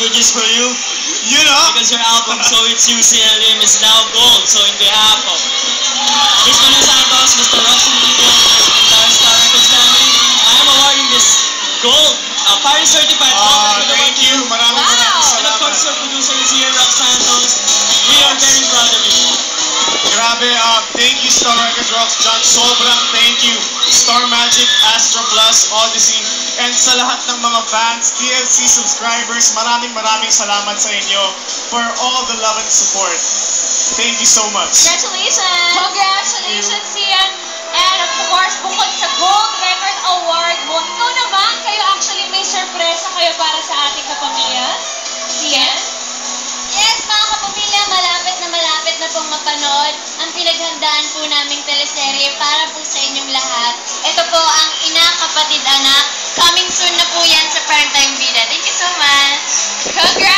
good news for you. You know? Because your album, So It's You, CLM, is now gold. So in behalf of Miss Manu Santos, Mr. Roxy Media, and our Star Records family, I am awarding this gold, Paris certified gold. Thank you. Maraming salamat. And of course, your producer is here, Rox Santos. We are very proud of you. Grabe, thank you Star Records, Rox John. Sobrang thank you. Star Magic, Astro Plus, Odyssey, and sa lahat ng mga fans, TLC subscribers, maraming salamat sa inyo for all the love and support. Thank you so much. Congratulations! Congratulations, Ian! And of course, bukod sa Gold Record Award mo, ikaw naman, kayo actually may sorpresa kayo para sa ating kapamilya. Ian? Yes, mga kapamilya, malapit na pong mapanood ang pinaghandaan po naming teleserye para po sa inyong lahat. Ito po ang Ina, Kapatid, Anak. Coming soon na po yan sa Primetime Vida. Thank you so much. Congrats!